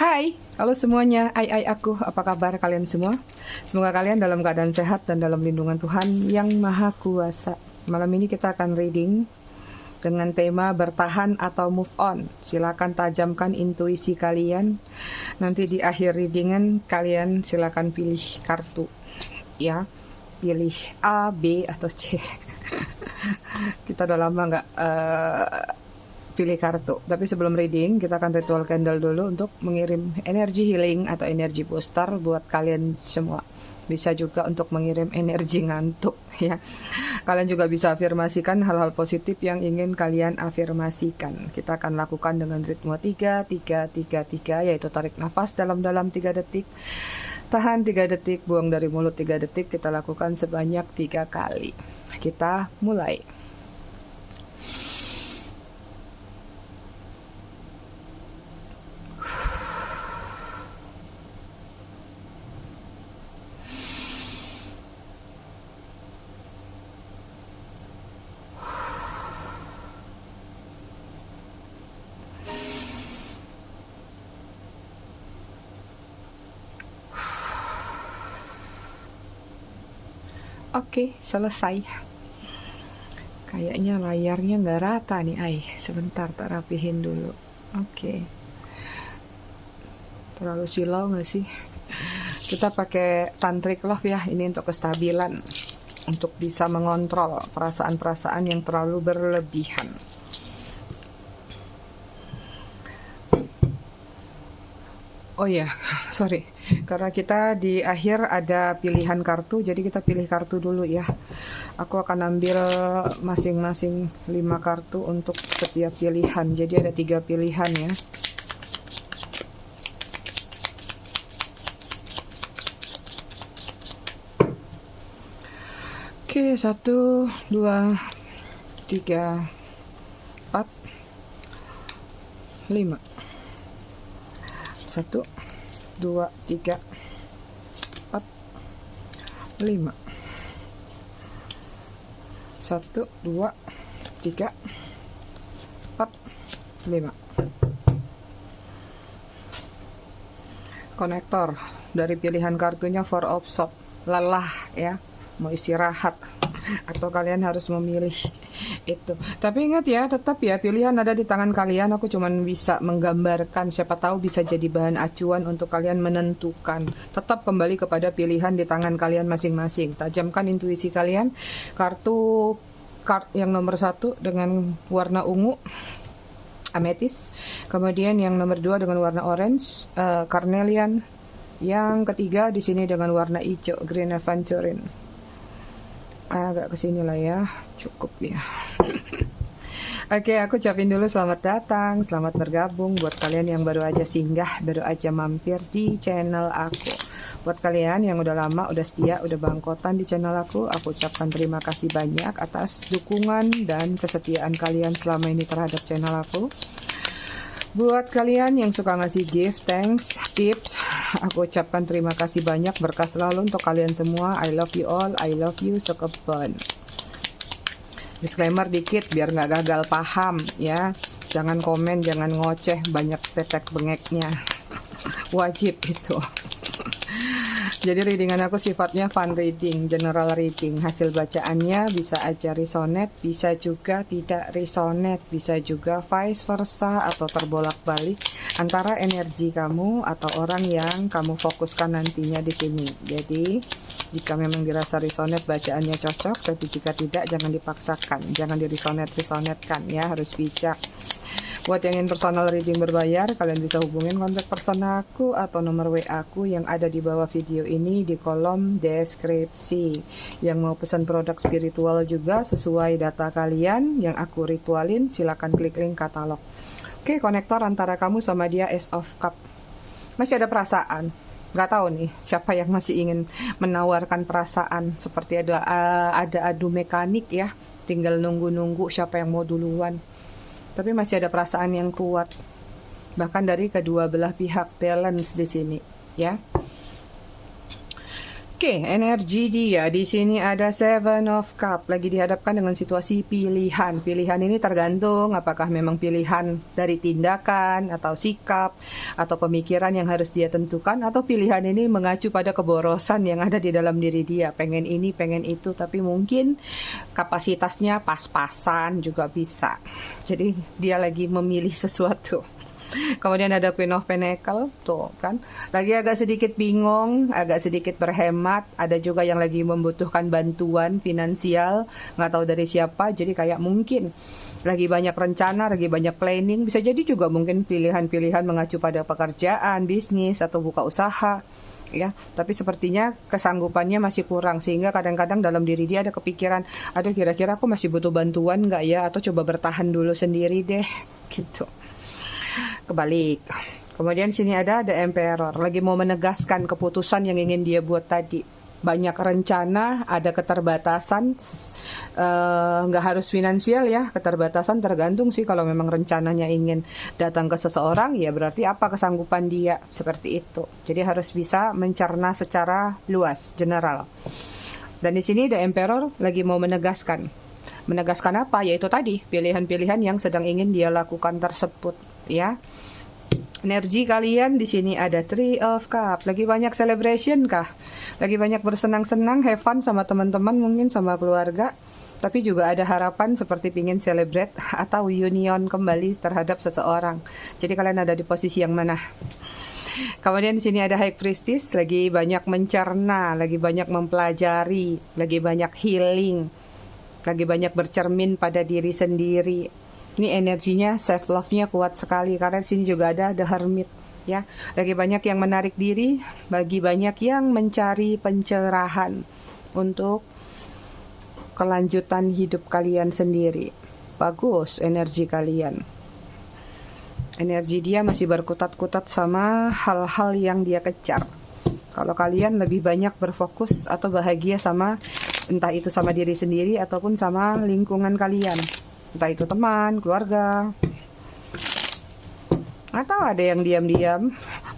Hai, halo semuanya. Aku. Apa kabar kalian semua? Semoga kalian dalam keadaan sehat dan dalam lindungan Tuhan yang Maha Kuasa. Malam ini kita akan reading dengan tema bertahan atau move on. Silakan tajamkan intuisi kalian. Nanti di akhir readingan kalian silakan pilih kartu. Ya, pilih A, B, atau C. Kita udah lama nggak pilih kartu. Tapi sebelum reading, kita akan ritual candle dulu untuk mengirim energi healing atau energi booster buat kalian semua. Bisa juga untuk mengirim energi ngantuk ya. Kalian juga bisa afirmasikan hal-hal positif yang ingin kalian afirmasikan. Kita akan lakukan dengan ritme 3, 3, 3, 3, yaitu tarik nafas dalam-dalam 3 detik. Tahan 3 detik, buang dari mulut 3 detik. Kita lakukan sebanyak 3 kali. Kita mulai. Oke, selesai. Kayaknya layarnya nggak rata nih, Sebentar, tak rapihin dulu. Oke. Terlalu silau nggak sih? Kita pakai tantric love ya, ini untuk kestabilan. Untuk bisa mengontrol perasaan-perasaan yang terlalu berlebihan. Oh ya, sorry. Karena kita di akhir ada pilihan kartu, jadi kita pilih kartu dulu ya. Aku akan ambil masing-masing 5 kartu untuk setiap pilihan. Jadi ada 3 pilihan ya. Oke, 1, 2, 3, 4, 5. 1, 2, 3, 4, 5. 1, 2, 3, 4, 5. Konektor dari pilihan kartunya Four of Swords, lelah ya, mau istirahat atau kalian harus memilih itu. Tapi ingat ya, tetap ya, pilihan ada di tangan kalian. Aku cuman bisa menggambarkan, siapa tahu bisa jadi bahan acuan untuk kalian menentukan. Tetap kembali kepada pilihan di tangan kalian masing-masing. Tajamkan intuisi kalian. Kartu yang nomor 1 dengan warna ungu, ametis. Kemudian yang nomor 2 dengan warna orange, carnelian. Yang ketiga di sini dengan warna hijau, green aventurine. Agak kesini lah ya, cukup ya. Oke, aku ucapin dulu selamat datang, selamat bergabung buat kalian yang baru aja singgah, baru aja mampir di channel aku. Buat kalian yang udah lama, udah setia, udah bangkotan di channel aku ucapkan terima kasih banyak atas dukungan dan kesetiaan kalian selama ini terhadap channel aku. Buat kalian yang suka ngasih gift, thanks, tips, aku ucapkan terima kasih banyak, berkah selalu untuk kalian semua. I love you all, I love you sekepon. Disclaimer dikit biar nggak gagal paham ya. Jangan komen, jangan ngoceh, banyak tetek bengeknya. Wajib itu. Jadi readingan aku sifatnya fun reading, general reading. Hasil bacaannya bisa aja resonate, bisa juga tidak resonate, bisa juga vice versa atau terbolak-balik antara energi kamu atau orang yang kamu fokuskan nantinya di sini. Jadi jika memang dirasa resonate bacaannya cocok, tapi jika tidak jangan dipaksakan, jangan diresonate-resonetkan ya, harus bijak. Buat yang ingin personal reading berbayar, kalian bisa hubungin kontak personal aku atau nomor WA aku yang ada di bawah video ini di kolom deskripsi. Yang mau pesan produk spiritual juga sesuai data kalian yang aku ritualin, silakan klik link katalog. Oke, konektor antara kamu sama dia Ace of Cup. Masih ada perasaan? Gak tahu nih siapa yang masih ingin menawarkan perasaan. Seperti ada adu mekanik ya, tinggal nunggu-nunggu siapa yang mau duluan. Tapi masih ada perasaan yang kuat, bahkan dari kedua belah pihak, balance di sini, ya. Oke, energi dia di sini ada Seven of Cup, lagi dihadapkan dengan situasi pilihan. Pilihan ini tergantung apakah memang pilihan dari tindakan atau sikap atau pemikiran yang harus dia tentukan, atau pilihan ini mengacu pada keborosan yang ada di dalam diri dia. Pengen ini, pengen itu, tapi mungkin kapasitasnya pas-pasan juga bisa. Jadi dia lagi memilih sesuatu. Kemudian ada Queen of Pentacle, tuh kan, lagi agak sedikit bingung, agak sedikit berhemat. Ada juga yang lagi membutuhkan bantuan finansial, nggak tahu dari siapa. Jadi kayak mungkin lagi banyak rencana, lagi banyak planning. Bisa jadi juga mungkin pilihan-pilihan mengacu pada pekerjaan, bisnis, atau buka usaha, ya. Tapi sepertinya kesanggupannya masih kurang, sehingga kadang-kadang dalam diri dia ada kepikiran, aduh kira-kira aku masih butuh bantuan nggak ya, atau coba bertahan dulu sendiri deh, gitu. Kebalik. Kemudian sini ada The Emperor, lagi mau menegaskan keputusan yang ingin dia buat tadi. Banyak rencana, ada keterbatasan, nggak harus finansial ya, keterbatasan tergantung sih. Kalau memang rencananya ingin datang ke seseorang, ya berarti apa kesanggupan dia, seperti itu. Jadi harus bisa mencerna secara luas, general. Dan di sini The Emperor lagi mau menegaskan. Menegaskan apa? Yaitu tadi, pilihan-pilihan yang sedang ingin dia lakukan tersebut, ya. Energi kalian di sini ada Three of Cup, lagi banyak celebration kah? Lagi banyak bersenang-senang, have fun sama teman-teman, mungkin sama keluarga. Tapi juga ada harapan seperti pingin celebrate atau union kembali terhadap seseorang. Jadi kalian ada di posisi yang mana? Kemudian di sini ada High Priestess, lagi banyak mencerna, lagi banyak mempelajari, lagi banyak healing, lagi banyak bercermin pada diri sendiri. Ini energinya self love-nya kuat sekali, karena di sini juga ada The Hermit, ya. Lagi banyak yang menarik diri, bagi banyak yang mencari pencerahan untuk kelanjutan hidup kalian sendiri. Bagus energi kalian. Energi dia masih berkutat-kutat sama hal-hal yang dia kejar. Kalau kalian lebih banyak berfokus atau bahagia sama, entah itu sama diri sendiri ataupun sama lingkungan kalian, entah itu teman, keluarga, atau ada yang diam-diam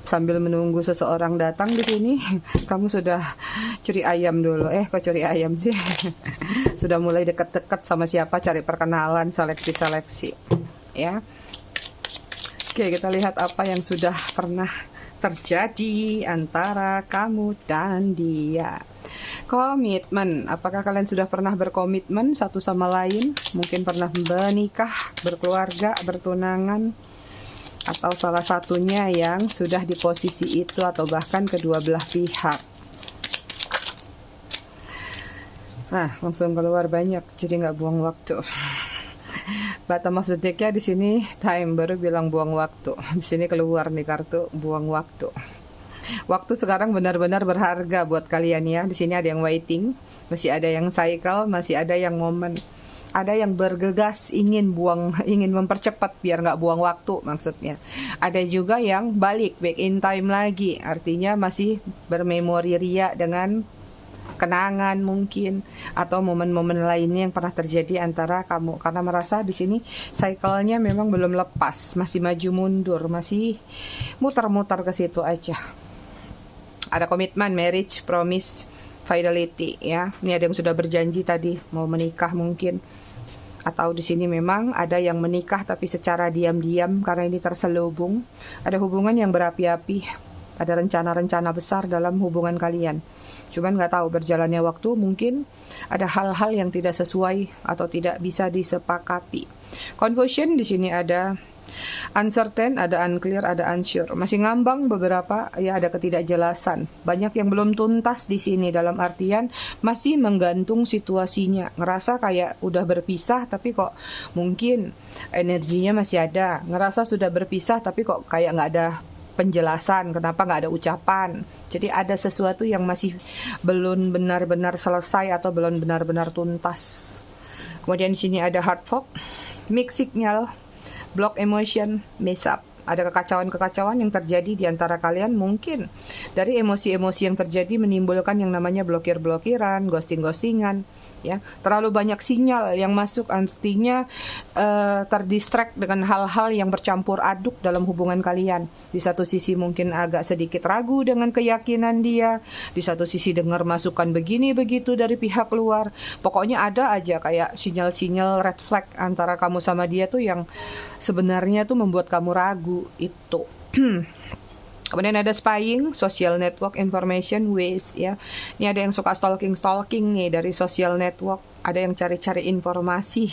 sambil menunggu seseorang datang di sini. Kamu sudah curi ayam dulu. Kok curi ayam sih? Sudah mulai deket-deket sama siapa, cari perkenalan, seleksi-seleksi, ya. Oke, kita lihat apa yang sudah pernah terjadi antara kamu dan dia. Komitmen, apakah kalian sudah pernah berkomitmen satu sama lain? Mungkin pernah menikah, berkeluarga, bertunangan, atau salah satunya yang sudah di posisi itu, atau bahkan kedua belah pihak. Nah, langsung keluar banyak, jadi nggak buang waktu. Bottom of the deck-nya di sini time, baru bilang buang waktu. Di sini keluar nih kartu buang waktu. Waktu sekarang benar-benar berharga buat kalian ya. Di sini ada yang waiting, masih ada yang cycle, masih ada yang momen. Ada yang bergegas ingin mempercepat biar nggak buang waktu maksudnya. Ada juga yang balik, back in time lagi. Artinya masih bermemori ria dengan kenangan mungkin, atau momen-momen lainnya yang pernah terjadi antara kamu, karena merasa di sini cycle-nya memang belum lepas, masih maju mundur, masih muter-muter ke situ aja. Ada komitmen, marriage, promise, fidelity, ya. Ini ada yang sudah berjanji tadi mau menikah mungkin, atau di sini memang ada yang menikah tapi secara diam-diam karena ini terselubung. Ada hubungan yang berapi-api, ada rencana-rencana besar dalam hubungan kalian. Cuman nggak tahu berjalannya waktu, mungkin ada hal-hal yang tidak sesuai atau tidak bisa disepakati. Confusion di sini ada uncertain, ada unclear, ada unsure. Masih ngambang beberapa, ya, ada ketidakjelasan. Banyak yang belum tuntas di sini, dalam artian masih menggantung situasinya. Ngerasa kayak udah berpisah tapi kok mungkin energinya masih ada. Ngerasa sudah berpisah tapi kok kayak nggak ada penjelasan, kenapa nggak ada ucapan. Jadi ada sesuatu yang masih belum benar-benar selesai atau belum benar-benar tuntas. Kemudian di sini ada hard fog, mixed signal, block emotion, mess up. Ada kekacauan-kekacauan yang terjadi di antara kalian, mungkin dari emosi-emosi yang terjadi menimbulkan yang namanya blokir-blokiran, ghosting-ghostingan, ya. Terlalu banyak sinyal yang masuk artinya terdistract dengan hal-hal yang bercampur aduk dalam hubungan kalian. Di satu sisi mungkin agak sedikit ragu dengan keyakinan dia, di satu sisi dengar masukan begini begitu dari pihak luar. Pokoknya ada aja kayak sinyal-sinyal red flag antara kamu sama dia tuh yang sebenarnya tuh membuat kamu ragu itu. Kemudian ada spying, social network information waste ya. Ini ada yang suka stalking nih dari social network. Ada yang cari-cari informasi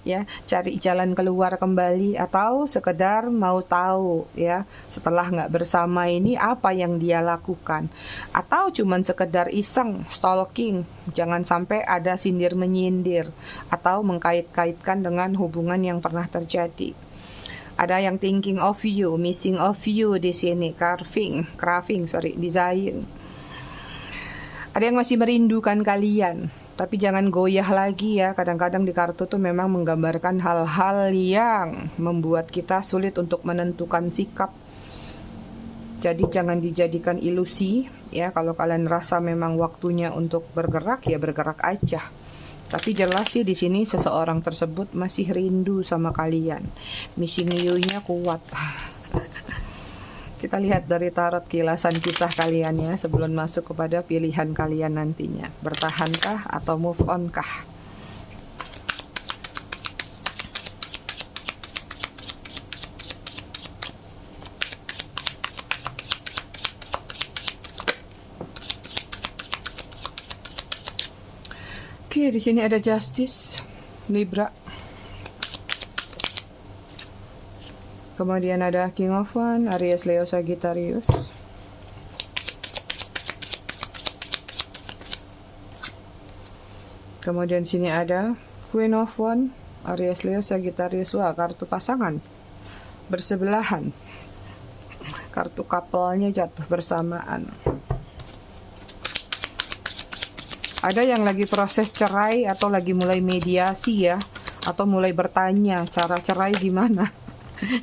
ya, cari jalan keluar kembali atau sekedar mau tahu ya setelah nggak bersama ini apa yang dia lakukan. Atau cuman sekedar iseng stalking, jangan sampai ada sindir menyindir atau mengkait-kaitkan dengan hubungan yang pernah terjadi. Ada yang thinking of you, missing of you di sini, design. Ada yang masih merindukan kalian, tapi jangan goyah lagi ya. Kadang-kadang di kartu tuh memang menggambarkan hal-hal yang membuat kita sulit untuk menentukan sikap. Jadi jangan dijadikan ilusi ya. Kalau kalian rasa memang waktunya untuk bergerak ya bergerak aja. Tapi jelas sih di sini seseorang tersebut masih rindu sama kalian. Missing you-nya kuat. Kita lihat dari tarot kilasan kisah kalian ya sebelum masuk kepada pilihan kalian nantinya. Bertahankah atau move on kah? Oke, di sini ada Justice, Libra. Kemudian ada King of Wands, Aries, Leo, Sagittarius. Kemudian di sini ada Queen of Wands, Aries, Leo, Sagittarius. Wah, kartu pasangan bersebelahan. Kartu couple-nya jatuh bersamaan. Ada yang lagi proses cerai atau lagi mulai mediasi ya, atau mulai bertanya cara cerai gimana,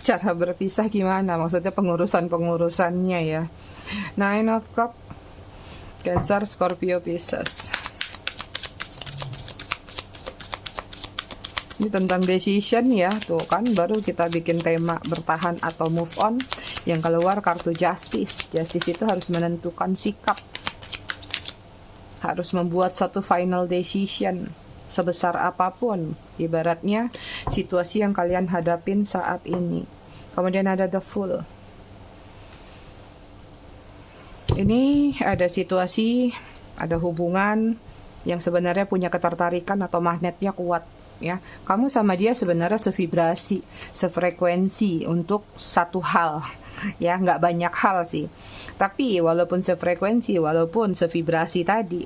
cara berpisah gimana, maksudnya pengurusannya ya. Nine of Cups, Cancer, Scorpio, Pisces. Ini tentang decision ya, tuh kan baru kita bikin tema bertahan atau move on. Yang keluar kartu Justice. Justice itu harus menentukan sikap, harus membuat satu final decision sebesar apapun, ibaratnya situasi yang kalian hadapin saat ini. Kemudian ada The Fool. Ini ada situasi, ada hubungan yang sebenarnya punya ketertarikan atau magnetnya kuat ya. Kamu sama dia sebenarnya sevibrasi, sefrekuensi untuk satu hal ya, nggak banyak hal sih. Tapi walaupun sefrekuensi, walaupun sevibrasi tadi,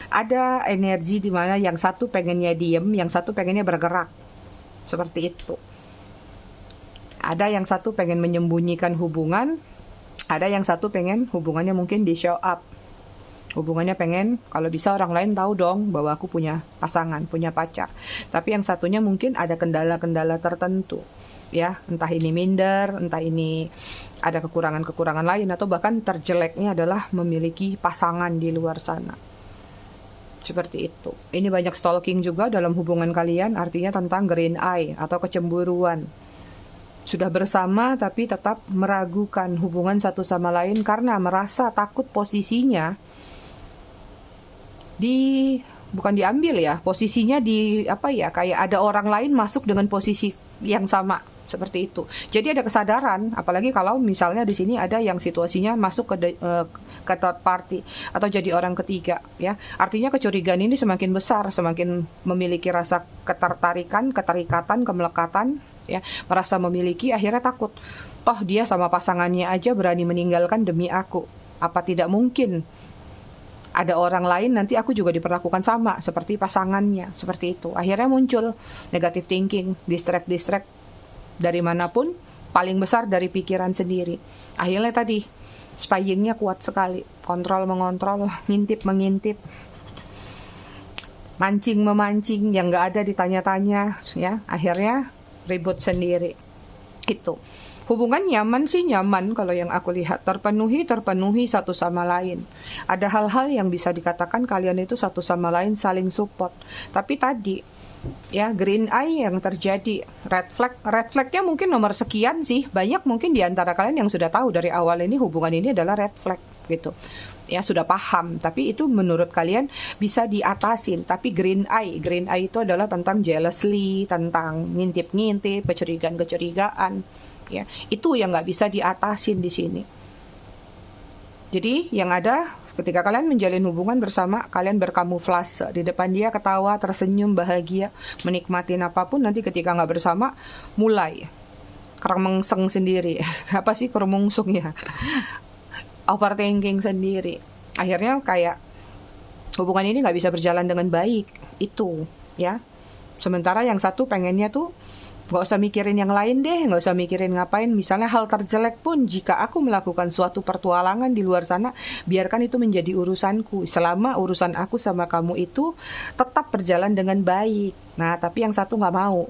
ada energi di mana yang satu pengennya diem, yang satu pengennya bergerak. Seperti itu. Ada yang satu pengen menyembunyikan hubungan, ada yang satu pengen hubungannya mungkin di show up. Hubungannya pengen, kalau bisa orang lain tahu dong bahwa aku punya pasangan, punya pacar. Tapi yang satunya mungkin ada kendala-kendala tertentu. Ya, entah ini minder, entah ini ada kekurangan-kekurangan lain, atau bahkan terjeleknya adalah memiliki pasangan di luar sana. Seperti itu. Ini banyak stalking juga dalam hubungan kalian, artinya tentang green eye atau kecemburuan. Sudah bersama tapi tetap meragukan hubungan satu sama lain karena merasa takut posisinya bukan diambil ya, posisinya kayak ada orang lain masuk dengan posisi yang sama. Seperti itu. Jadi ada kesadaran, apalagi kalau misalnya di sini ada yang situasinya masuk ke third party atau jadi orang ketiga, ya. Artinya kecurigaan ini semakin besar, semakin memiliki rasa ketertarikan, keterikatan, kemelekatan, ya. Merasa memiliki, akhirnya takut. Toh dia sama pasangannya aja berani meninggalkan demi aku. Apa tidak mungkin ada orang lain nanti aku juga diperlakukan sama seperti pasangannya, seperti itu. Akhirnya muncul negative thinking, distract dari manapun, paling besar dari pikiran sendiri. Akhirnya tadi, spyingnya kuat sekali. Kontrol mengontrol, ngintip mengintip, mancing memancing, yang gak ada ditanya-tanya, ya. Akhirnya ribut sendiri. Itu. Hubungan nyaman sih nyaman kalau yang aku lihat. Terpenuhi satu sama lain. Ada hal-hal yang bisa dikatakan kalian itu satu sama lain saling support. Tapi tadi, ya green eye yang terjadi. Red flagnya mungkin nomor sekian sih. Banyak mungkin di antara kalian yang sudah tahu dari awal ini hubungan ini adalah red flag gitu. Ya sudah paham, tapi itu menurut kalian bisa diatasin. Tapi green eye itu adalah tentang jealousy, tentang ngintip-ngintip, kecurigaan-kecurigaan. Ya, itu yang nggak bisa diatasin di sini. Jadi yang ada ketika kalian menjalin hubungan bersama, kalian berkamuflase di depan dia, ketawa, tersenyum, bahagia, menikmatin apapun. Nanti ketika nggak bersama, mulai keremengseng sendiri. Apa sih keremungsung ya? Overthinking sendiri. Akhirnya kayak hubungan ini nggak bisa berjalan dengan baik. Itu ya. Sementara yang satu pengennya tuh nggak usah mikirin yang lain deh, nggak usah mikirin ngapain. Misalnya hal terjelek pun, jika aku melakukan suatu pertualangan di luar sana, biarkan itu menjadi urusanku. Selama urusan aku sama kamu itu tetap berjalan dengan baik. Nah, tapi yang satu nggak mau.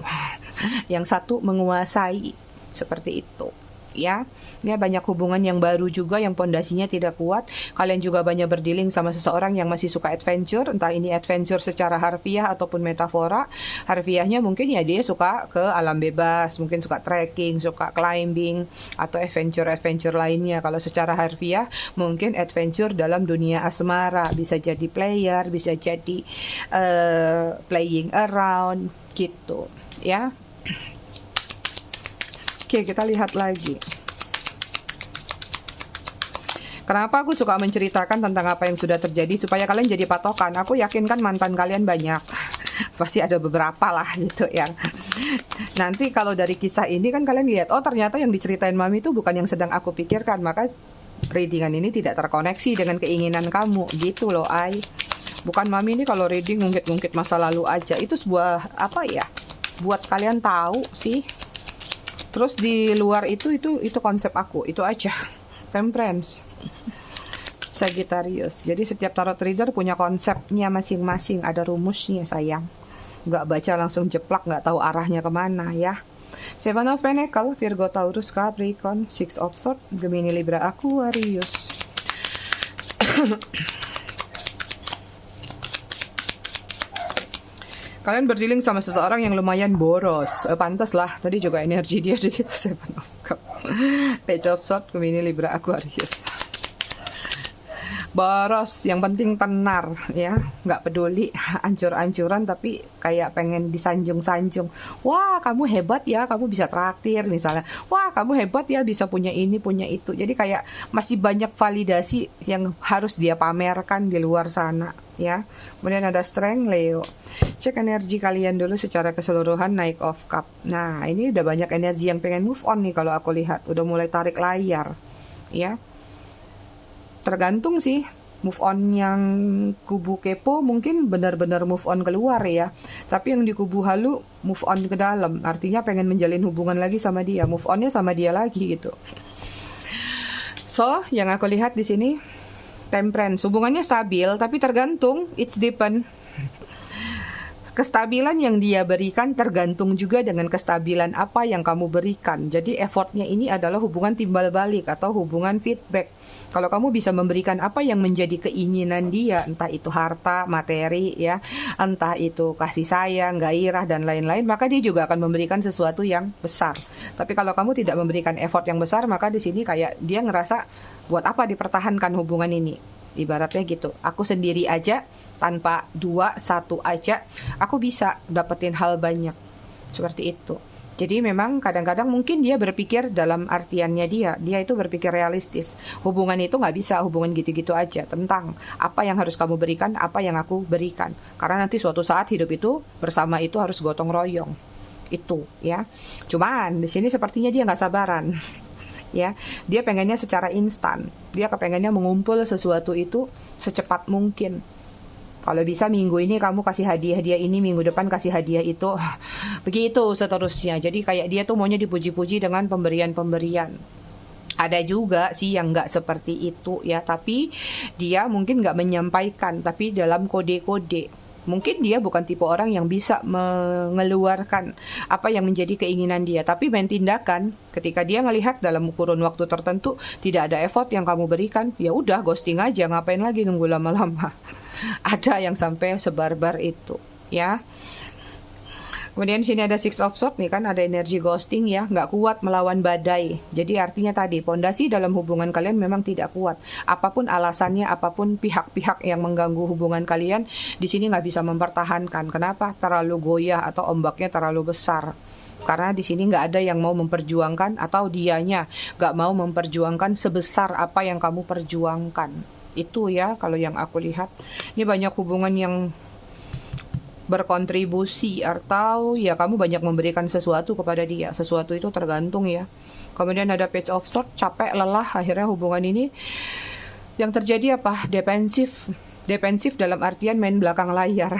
Yang satu menguasai. Seperti itu. Ya banyak hubungan yang baru juga yang pondasinya tidak kuat. Kalian juga banyak berdealing sama seseorang yang masih suka adventure, entah ini adventure secara harfiah ataupun metafora. Harfiahnya mungkin ya dia suka ke alam bebas, mungkin suka trekking, suka climbing, atau adventure lainnya. Kalau secara harfiah mungkin adventure dalam dunia asmara, bisa jadi player, bisa jadi playing around gitu ya. Oke, kita lihat lagi. Kenapa aku suka menceritakan tentang apa yang sudah terjadi supaya kalian jadi patokan. Aku yakin kan mantan kalian banyak. Pasti ada beberapa lah gitu ya. Nanti kalau dari kisah ini kan kalian lihat, oh ternyata yang diceritain Mami itu bukan yang sedang aku pikirkan. Maka readingan ini tidak terkoneksi dengan keinginan kamu gitu loh, Ai. Bukan Mami ini kalau reading ngungkit-ngungkit masa lalu aja. Itu sebuah apa ya? Buat kalian tahu sih. Terus di luar itu konsep aku, itu aja. Temperance, Sagittarius. Jadi setiap tarot reader punya konsepnya masing-masing, ada rumusnya sayang. Nggak baca langsung jeplak, nggak tahu arahnya kemana ya. Seven of Pentacles, Virgo, Taurus, Capricorn, Six of Swords, Gemini, Libra, Aquarius. Kalian berdealing sama seseorang yang lumayan boros. Pantas lah, tadi juga energi dia di situ. Seven of Cups, Page of Swords, Gemini, Libra, Aquarius. Boros, yang penting tenar ya, nggak peduli ancur-ancuran, tapi kayak pengen disanjung-sanjung. Wah, kamu hebat ya, kamu bisa traktir misalnya. Wah, kamu hebat ya, bisa punya ini, punya itu. Jadi kayak masih banyak validasi yang harus dia pamerkan di luar sana ya. Kemudian ada Strength, Leo. Cek energi kalian dulu secara keseluruhan. Knight of Cup. Nah, ini udah banyak energi yang pengen move on nih kalau aku lihat. Udah mulai tarik layar ya. Tergantung sih, move on yang kubu kepo mungkin benar-benar move on keluar ya. Tapi yang di kubu halu move on ke dalam, artinya pengen menjalin hubungan lagi sama dia, move onnya sama dia lagi gitu. So, yang aku lihat di sini Temperance, hubungannya stabil, tapi tergantung, it's depend. Kestabilan yang dia berikan tergantung juga dengan kestabilan apa yang kamu berikan. Jadi effortnya ini adalah hubungan timbal balik atau hubungan feedback. Kalau kamu bisa memberikan apa yang menjadi keinginan dia, entah itu harta, materi, ya, entah itu kasih sayang, gairah, dan lain-lain, maka dia juga akan memberikan sesuatu yang besar. Tapi kalau kamu tidak memberikan effort yang besar, maka di sini kayak dia ngerasa, buat apa dipertahankan hubungan ini? Ibaratnya gitu, aku sendiri aja, tanpa dua, satu aja, aku bisa dapetin hal banyak. Seperti itu. Jadi memang kadang-kadang mungkin dia berpikir dalam artiannya dia itu berpikir realistis. Hubungan itu nggak bisa hubungan gitu-gitu aja, tentang apa yang harus kamu berikan, apa yang aku berikan. Karena nanti suatu saat hidup itu bersama itu harus gotong royong. Itu ya. Cuman di sini sepertinya dia nggak sabaran. Ya, dia pengennya secara instan. Dia kepengennya mengumpul sesuatu itu secepat mungkin. Kalau bisa minggu ini kamu kasih hadiah ini, minggu depan kasih hadiah itu. Begitu seterusnya. Jadi kayak dia tuh maunya dipuji-puji dengan pemberian-pemberian. Ada juga sih yang nggak seperti itu ya. Tapi dia mungkin nggak menyampaikan. Tapi dalam kode-kode. Mungkin dia bukan tipe orang yang bisa mengeluarkan apa yang menjadi keinginan dia, tapi main tindakan. Ketika dia ngelihat dalam kurun waktu tertentu tidak ada effort yang kamu berikan, ya udah ghosting aja, ngapain lagi nunggu lama-lama. Ada yang sampai sebarbar itu, ya. Kemudian di sini ada Six of Swords nih kan, ada energi ghosting ya, nggak kuat melawan badai. Jadi artinya tadi pondasi dalam hubungan kalian memang tidak kuat. Apapun alasannya, apapun pihak-pihak yang mengganggu hubungan kalian, di sini nggak bisa mempertahankan. Kenapa? Terlalu goyah atau ombaknya terlalu besar. Karena di sini nggak ada yang mau memperjuangkan atau dianya nggak mau memperjuangkan sebesar apa yang kamu perjuangkan. Itu ya kalau yang aku lihat. Ini banyak hubungan yang berkontribusi atau ya kamu banyak memberikan sesuatu kepada dia. Sesuatu itu tergantung ya. Kemudian ada Page of Swords, capek, lelah, akhirnya hubungan ini yang terjadi apa? Defensif dalam artian main belakang layar.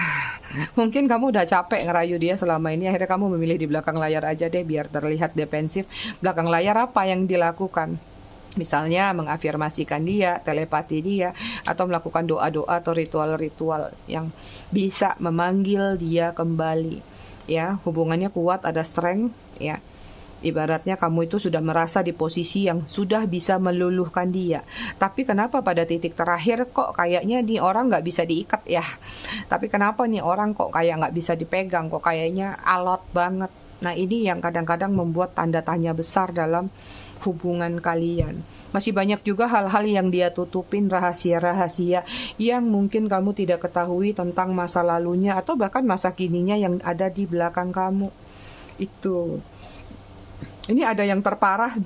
Mungkin kamu udah capek ngerayu dia selama ini, akhirnya kamu memilih di belakang layar aja deh biar terlihat defensif. Belakang layar apa yang dilakukan? Misalnya mengafirmasikan dia, telepati dia, atau melakukan doa-doa atau ritual-ritual yang bisa memanggil dia kembali. Ya, hubungannya kuat, ada strength, ya. Ibaratnya kamu itu sudah merasa di posisi yang sudah bisa meluluhkan dia. Tapi kenapa pada titik terakhir kok kayaknya nih orang nggak bisa diikat ya? Tapi kenapa nih orang kok kayak nggak bisa dipegang, kok kayaknya alot banget. Nah ini yang kadang-kadang membuat tanda tanya besar dalam hubungan kalian. Masih banyak juga hal-hal yang dia tutupin, rahasia-rahasia yang mungkin kamu tidak ketahui tentang masa lalunya atau bahkan masa kininya yang ada di belakang kamu. Itu. Ini ada yang terparah,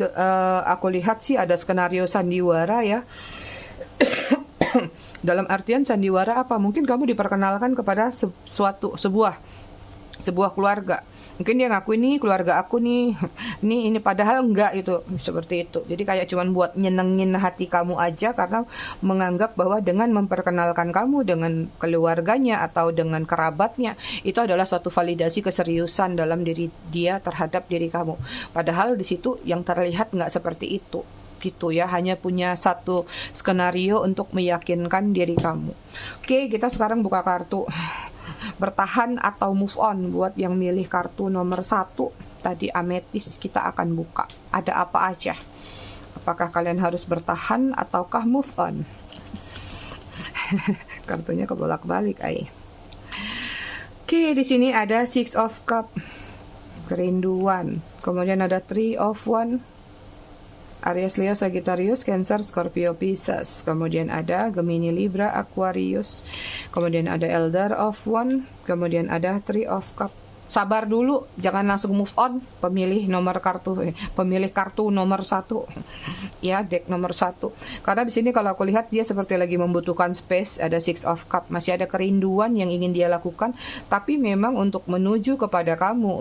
aku lihat sih ada skenario sandiwara ya. Dalam artian sandiwara apa? Mungkin kamu diperkenalkan kepada sebuah keluarga. Mungkin dia ngaku ini keluarga aku nih, ini padahal enggak itu, seperti itu. Jadi kayak cuman buat nyenengin hati kamu aja karena menganggap bahwa dengan memperkenalkan kamu dengan keluarganya atau dengan kerabatnya, itu adalah suatu validasi keseriusan dalam diri dia terhadap diri kamu. Padahal di situ yang terlihat enggak seperti itu. Gitu ya, hanya punya satu skenario untuk meyakinkan diri kamu. Oke, kita sekarang buka kartu bertahan atau move on. Buat yang milih kartu nomor 1 tadi ametis, kita akan buka ada apa aja. Apakah kalian harus bertahan ataukah move on? Kartunya kebolak-balik Oke, di sini ada Six of Cup, kerinduan. Kemudian ada Three of One, Aries, Leo, Sagittarius, Cancer, Scorpio, Pisces. Kemudian ada Gemini, Libra, Aquarius. Kemudian ada Elder of One. Kemudian ada Three of Cup. Sabar dulu, jangan langsung move on. Pemilih kartu nomor 1. Ya, deck nomor 1. Karena di sini kalau aku lihat dia seperti lagi membutuhkan space. Ada Six of Cup. Masih ada kerinduan yang ingin dia lakukan. Tapi memang untuk menuju kepada kamu,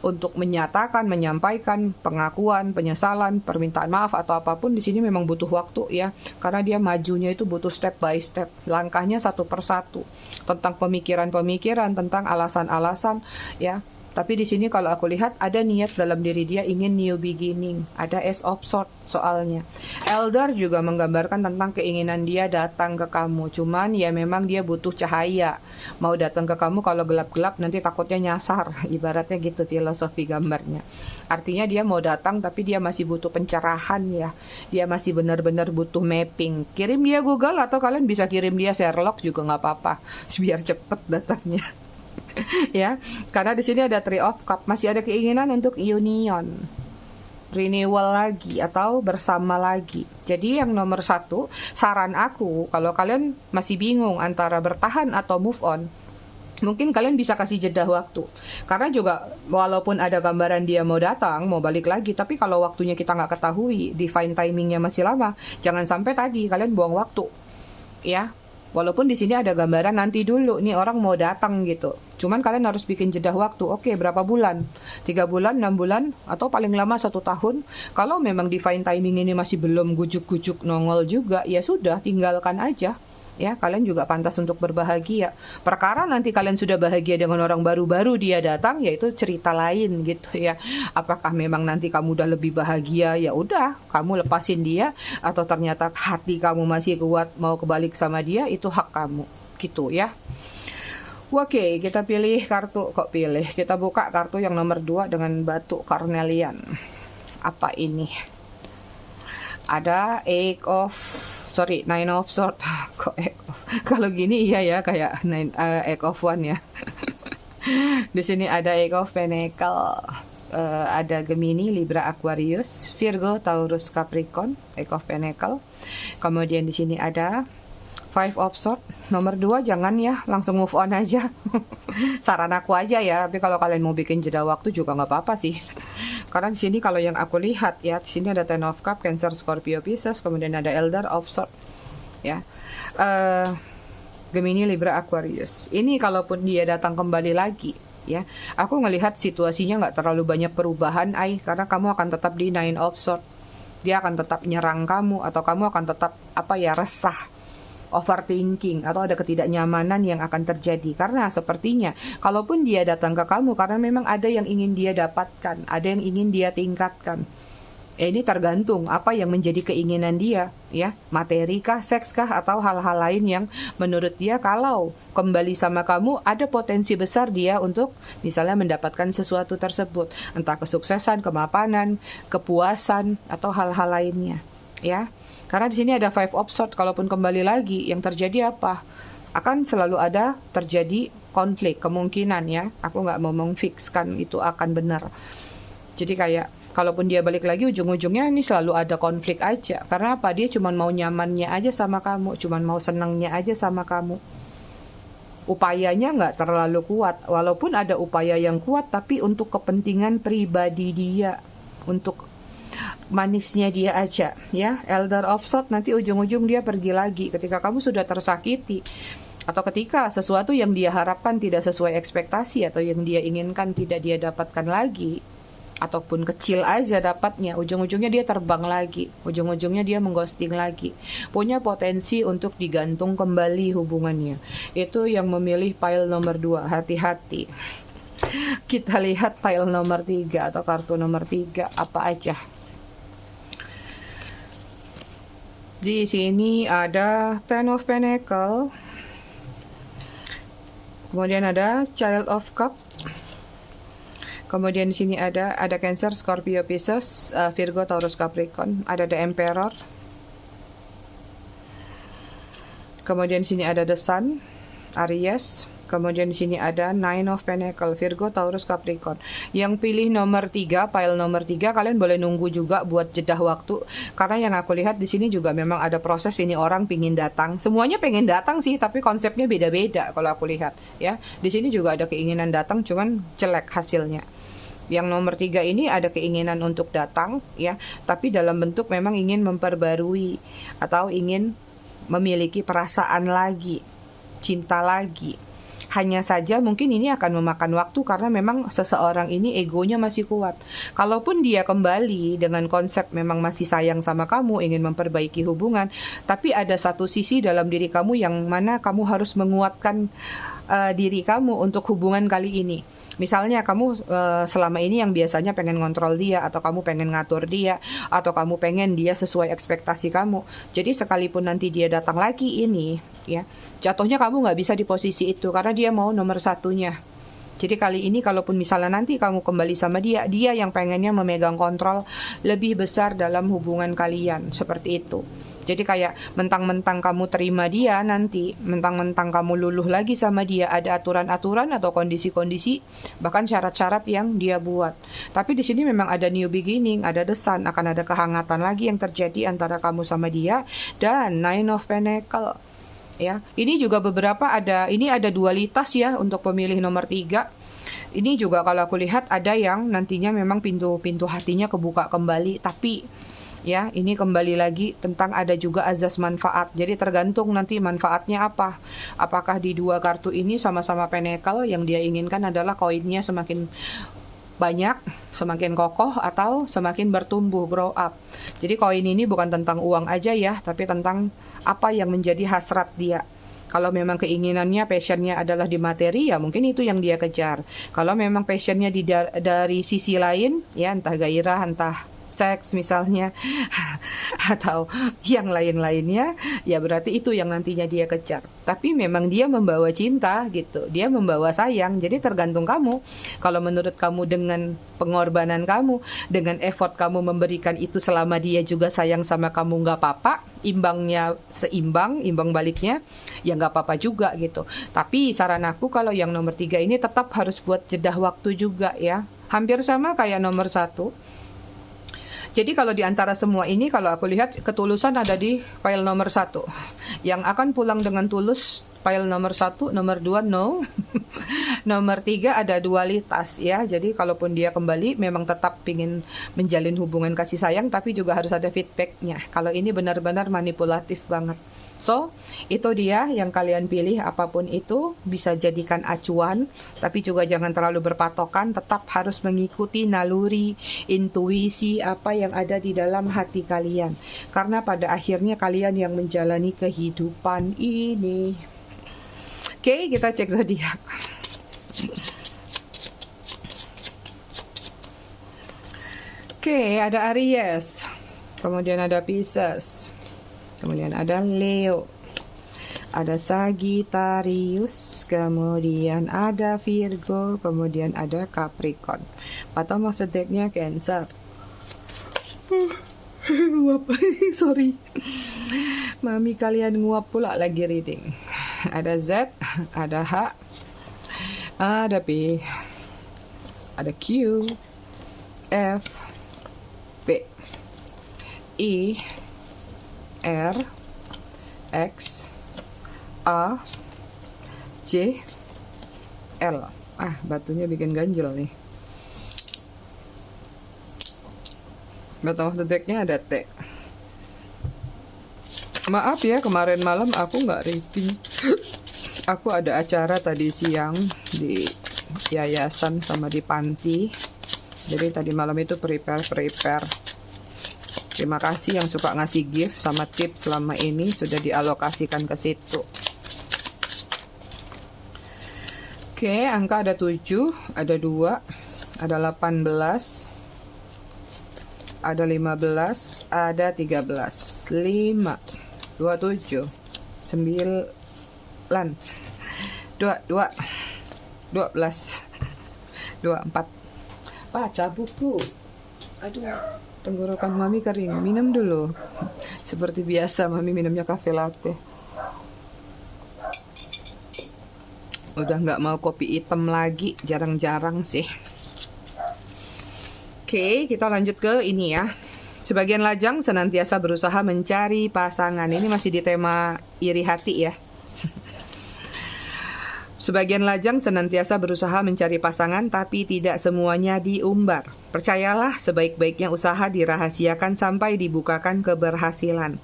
untuk menyatakan, menyampaikan pengakuan, penyesalan, permintaan maaf atau apapun di sini memang butuh waktu ya, karena dia majunya itu butuh step by step, langkahnya satu persatu tentang pemikiran-pemikiran, tentang alasan-alasan ya. Tapi di sini kalau aku lihat ada niat dalam diri dia ingin new beginning. Ada Ace of Swords soalnya. Elder juga menggambarkan tentang keinginan dia datang ke kamu. Cuman ya memang dia butuh cahaya. Mau datang ke kamu kalau gelap-gelap nanti takutnya nyasar. Ibaratnya gitu filosofi gambarnya. Artinya dia mau datang tapi dia masih butuh pencerahan ya. Dia masih benar-benar butuh mapping. Kirim dia Google atau kalian bisa kirim dia Sherlock juga nggak apa-apa. Biar cepet datangnya. Ya, karena di sini ada Three of Cup, masih ada keinginan untuk union, renewal lagi atau bersama lagi. Jadi yang nomor 1, saran aku kalau kalian masih bingung antara bertahan atau move on, mungkin kalian bisa kasih jeda waktu. Karena juga walaupun ada gambaran dia mau datang, mau balik lagi, tapi kalau waktunya kita nggak ketahui, define timingnya masih lama, jangan sampai tadi kalian buang waktu, ya. Walaupun di sini ada gambaran nanti dulu nih orang mau datang gitu. Cuman kalian harus bikin jeda waktu. Oke, berapa bulan? 3 bulan, 6 bulan, atau paling lama 1 tahun. Kalau memang define timing ini masih belum gujuk-gujuk nongol juga, ya sudah, tinggalkan aja. Ya, kalian juga pantas untuk berbahagia. Perkara nanti kalian sudah bahagia dengan orang baru-baru dia datang, yaitu cerita lain gitu ya. Apakah memang nanti kamu udah lebih bahagia? Ya udah, kamu lepasin dia, atau ternyata hati kamu masih kuat mau kebalik sama dia, itu hak kamu gitu ya. Oke, kita pilih kartu, kita buka kartu yang nomor 2 dengan batu carnelian. Apa ini? Ada Nine of Swords. Kok Egg of? Kalau gini iya ya, kayak Egg of One ya. Di sini ada Egg of Pentacle, ada Gemini, Libra, Aquarius, Virgo, Taurus, Capricorn, Egg of Pentacle. Kemudian di sini ada Five of Swords. Nomor 2 jangan ya, langsung move on aja. Saran aku aja ya, tapi kalau kalian mau bikin jeda waktu juga nggak apa-apa sih. Karena di sini kalau yang aku lihat ya, di sini ada Ten of Cups, Cancer, Scorpio, Pisces, kemudian ada Elder of Swords ya. Gemini, Libra, Aquarius. Ini kalaupun dia datang kembali lagi ya, aku ngelihat situasinya nggak terlalu banyak perubahan, karena kamu akan tetap di Nine of Swords. Dia akan tetap nyerang kamu, atau kamu akan tetap resah, overthinking, atau ada ketidaknyamanan yang akan terjadi. Karena sepertinya kalaupun dia datang ke kamu, karena memang ada yang ingin dia dapatkan, ada yang ingin dia tingkatkan. Ini tergantung apa yang menjadi keinginan dia ya, materi kah, seks kah, atau hal-hal lain yang menurut dia kalau kembali sama kamu ada potensi besar dia untuk misalnya mendapatkan sesuatu tersebut, entah kesuksesan, kemapanan, kepuasan, atau hal-hal lainnya ya. Karena di sini ada Five of Swords, kalaupun kembali lagi yang terjadi apa? Akan selalu ada terjadi konflik, kemungkinan ya. Aku nggak mau memfikskan itu akan benar. Jadi kayak kalaupun dia balik lagi, ujung-ujungnya ini selalu ada konflik aja. Karena apa? Dia cuma mau nyamannya aja sama kamu, cuma mau senangnya aja sama kamu. Upayanya nggak terlalu kuat. Walaupun ada upaya yang kuat, tapi untuk kepentingan pribadi dia, untuk manisnya dia aja ya. Elder of Swords, nanti ujung-ujung dia pergi lagi ketika kamu sudah tersakiti, atau ketika sesuatu yang dia harapkan tidak sesuai ekspektasi, atau yang dia inginkan tidak dia dapatkan lagi, ataupun kecil aja dapatnya, ujung-ujungnya dia terbang lagi, ujung-ujungnya dia mengghosting lagi, punya potensi untuk digantung kembali hubungannya. Itu yang memilih pile nomor 2, hati-hati. Kita lihat pile nomor 3 atau kartu nomor 3 apa aja. Di sini ada Ten of Pentacle, kemudian ada Child of Cup, kemudian di sini ada Cancer, Scorpio, Pisces, Virgo, Taurus, Capricorn, ada The Emperor, kemudian di sini ada The Sun, Aries. Kemudian di sini ada Nine of Pentacle, Virgo, Taurus, Capricorn. Yang pilih nomor 3, pile nomor 3, kalian boleh nunggu juga buat jeda waktu. Karena yang aku lihat di sini juga memang ada proses, ini orang pingin datang. Semuanya pengen datang sih, tapi konsepnya beda-beda kalau aku lihat ya. Di sini juga ada keinginan datang, cuman jelek hasilnya. Yang nomor 3 ini ada keinginan untuk datang ya, tapi dalam bentuk memang ingin memperbarui atau ingin memiliki perasaan lagi, cinta lagi. Hanya saja mungkin ini akan memakan waktu karena memang seseorang ini egonya masih kuat. Kalaupun dia kembali dengan konsep memang masih sayang sama kamu, ingin memperbaiki hubungan, tapi ada satu sisi dalam diri kamu yang mana kamu harus menguatkan diri kamu untuk hubungan kali ini. Misalnya kamu selama ini yang biasanya pengen ngontrol dia, atau kamu pengen ngatur dia, atau kamu pengen dia sesuai ekspektasi kamu. Jadi sekalipun nanti dia datang lagi ini, ya jatuhnya kamu nggak bisa di posisi itu karena dia mau nomor satunya. Jadi kali ini kalaupun misalnya nanti kamu kembali sama dia, dia yang pengennya memegang kontrol lebih besar dalam hubungan kalian, seperti itu. Jadi kayak mentang-mentang kamu terima dia nanti, mentang-mentang kamu luluh lagi sama dia, ada aturan-aturan atau kondisi-kondisi, bahkan syarat-syarat yang dia buat. Tapi di sini memang ada new beginning, ada The Sun, akan ada kehangatan lagi yang terjadi antara kamu sama dia, dan Nine of Pentacle. Ya, ini juga beberapa ini ada dualitas ya untuk pemilih nomor 3. Ini juga kalau aku lihat ada yang nantinya memang pintu hatinya kebuka kembali, tapi ya ini kembali lagi tentang ada juga azas manfaat. Jadi tergantung nanti manfaatnya apa. Apakah di 2 kartu ini sama-sama Pentacle, yang dia inginkan adalah koinnya semakin banyak, semakin kokoh, atau semakin bertumbuh, grow up. Jadi koin ini bukan tentang uang aja ya, tapi tentang apa yang menjadi hasrat dia. Kalau memang keinginannya, passionnya adalah di materi, ya mungkin itu yang dia kejar. Kalau memang passionnya dari sisi lain, ya entah gairah, entah seks misalnya, atau yang lain-lainnya, ya berarti itu yang nantinya dia kejar. Tapi memang dia membawa cinta gitu, dia membawa sayang. Jadi tergantung kamu. Kalau menurut kamu dengan pengorbanan kamu, dengan effort kamu memberikan itu selama dia juga sayang sama kamu, nggak apa-apa, imbangnya seimbang, imbang baliknya, ya nggak apa-apa juga gitu. Tapi saran aku kalau yang nomor 3 ini tetap harus buat jeda waktu juga ya. Hampir sama kayak nomor 1. Jadi kalau di antara semua ini, kalau aku lihat ketulusan ada di file nomor 1. Yang akan pulang dengan tulus file nomor 1, nomor 2 no. Nomor 3 ada dualitas ya. Jadi kalaupun dia kembali memang tetap ingin menjalin hubungan kasih sayang, tapi juga harus ada feedbacknya. Kalau ini benar-benar manipulatif banget. So, itu dia yang kalian pilih, apapun itu bisa jadikan acuan, tapi juga jangan terlalu berpatokan, tetap harus mengikuti naluri, intuisi apa yang ada di dalam hati kalian. Karena pada akhirnya kalian yang menjalani kehidupan ini. Oke, kita cek zodiak. Oke, ada Aries, kemudian ada Pisces, kemudian ada Leo, ada Sagittarius, kemudian ada Virgo, kemudian ada Capricorn. Bottom of the deck-nya Cancer. Nguap, sorry. Mami kalian nguap pula lagi reading. Ada Z, ada H, ada P, ada Q, F, P, I, R, X, A, C, L. Batunya bikin ganjel nih. Bottom of the deck-nya ada T. Maaf ya, kemarin malam aku nggak reading. Aku ada acara tadi siang di yayasan sama di panti. Jadi tadi malam itu prepare. Terima kasih yang suka ngasih gift sama tips selama ini sudah dialokasikan ke situ. Oke, angka ada 7, ada 2, ada 18, ada 15, ada 13, 5, 27, 9, 22, 12, 24. Baca buku. Aduh, tenggorokan mami kering. Minum dulu. Seperti biasa mami minumnya cafe latte. Udah nggak mau kopi hitam lagi, jarang-jarang sih. Oke, kita lanjut ke ini ya. Sebagian lajang senantiasa berusaha mencari pasangan. Ini masih di tema iri hati ya. Sebagian lajang senantiasa berusaha mencari pasangan, tapi tidak semuanya diumbar. Percayalah, sebaik-baiknya usaha dirahasiakan sampai dibukakan keberhasilan.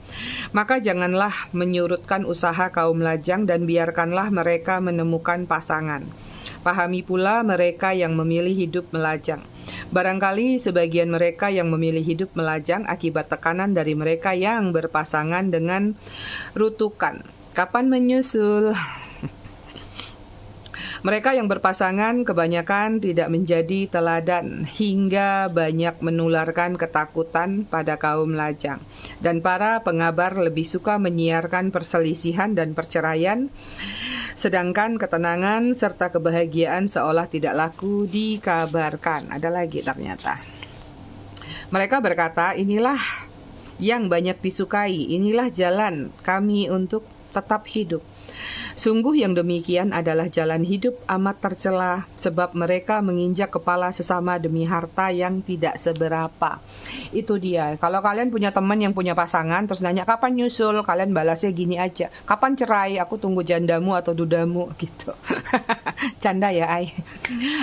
Maka janganlah menyurutkan usaha kaum lajang dan biarkanlah mereka menemukan pasangan. Pahami pula mereka yang memilih hidup melajang. Barangkali sebagian mereka yang memilih hidup melajang akibat tekanan dari mereka yang berpasangan dengan rutukan. Kapan menyusul? Mereka yang berpasangan kebanyakan tidak menjadi teladan hingga banyak menularkan ketakutan pada kaum lajang. Dan para pengabar lebih suka menyiarkan perselisihan dan perceraian, sedangkan ketenangan serta kebahagiaan seolah tidak laku dikabarkan. Ada lagi ternyata. Mereka berkata, inilah yang banyak disukai, inilah jalan kami untuk tetap hidup. Sungguh yang demikian adalah jalan hidup amat tercela, sebab mereka menginjak kepala sesama demi harta yang tidak seberapa. Itu dia. Kalau kalian punya teman yang punya pasangan, terus nanya kapan nyusul, kalian balasnya gini aja, kapan cerai, aku tunggu jandamu atau dudamu gitu. Canda ya Ai.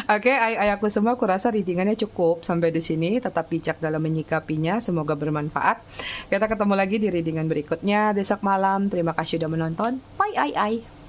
Oke, Ai aku semua, aku rasa readingannya cukup sampai di sini. Tetap bijak dalam menyikapinya, semoga bermanfaat. Kita ketemu lagi di readingan berikutnya besok malam. Terima kasih sudah menonton. Bye Ai.